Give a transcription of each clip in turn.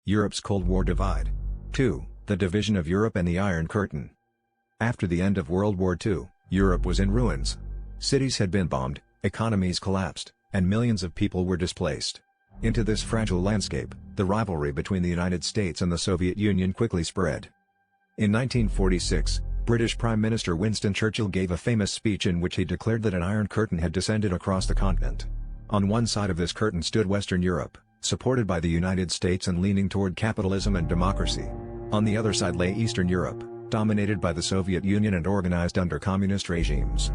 Europe's Cold War divide. 2. The division of Europe and the Iron Curtain. After the end of World War II, Europe was in ruins. Cities had been bombed, economies collapsed, and millions of people were displaced. Into this fragile landscape, the rivalry between the United States and the Soviet Union quickly spread. In 1946, British Prime Minister Winston Churchill gave a famous speech in which he declared that an Iron Curtain had descended across the continent. On one side of this curtain stood Western Europe, supported by the United States and leaning toward capitalism and democracy. On the other side lay Eastern Europe, dominated by the Soviet Union and organized under communist regimes.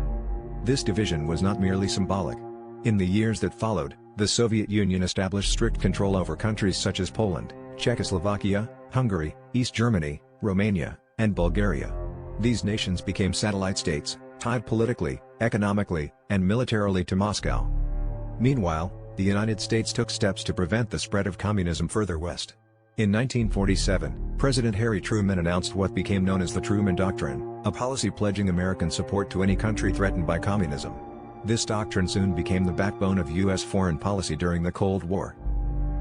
This division was not merely symbolic. In the years that followed, the Soviet Union established strict control over countries such as Poland, Czechoslovakia, Hungary, East Germany, Romania, and Bulgaria. These nations became satellite states, tied politically, economically, and militarily to Moscow. Meanwhile, the United States took steps to prevent the spread of communism further west. In 1947, President Harry Truman announced what became known as the Truman Doctrine, a policy pledging American support to any country threatened by communism. This doctrine soon became the backbone of U.S. foreign policy during the Cold War.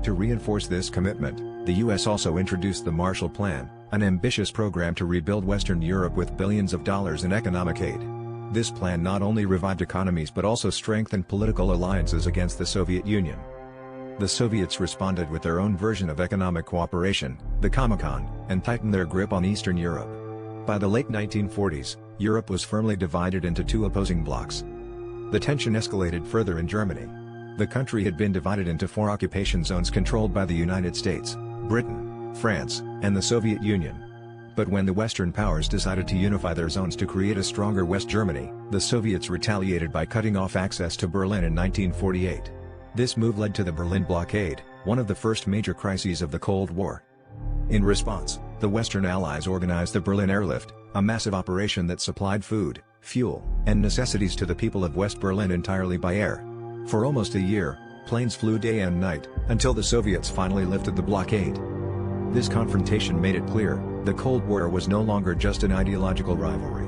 To reinforce this commitment, the U.S. also introduced the Marshall Plan, an ambitious program to rebuild Western Europe with billions of dollars in economic aid. This plan not only revived economies but also strengthened political alliances against the Soviet Union. The Soviets responded with their own version of economic cooperation, the Comecon, and tightened their grip on Eastern Europe. By the late 1940s, Europe was firmly divided into two opposing blocs. The tension escalated further in Germany. The country had been divided into four occupation zones controlled by the United States, Britain, France, and the Soviet Union. But when the Western powers decided to unify their zones to create a stronger West Germany, the Soviets retaliated by cutting off access to Berlin in 1948. This move led to the Berlin blockade, one of the first major crises of the Cold War. In response, the Western Allies organized the Berlin Airlift, a massive operation that supplied food, fuel, and necessities to the people of West Berlin entirely by air. For almost a year, planes flew day and night, until the Soviets finally lifted the blockade. This confrontation made it clear, the Cold War was no longer just an ideological rivalry.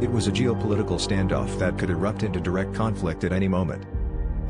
It was a geopolitical standoff that could erupt into direct conflict at any moment.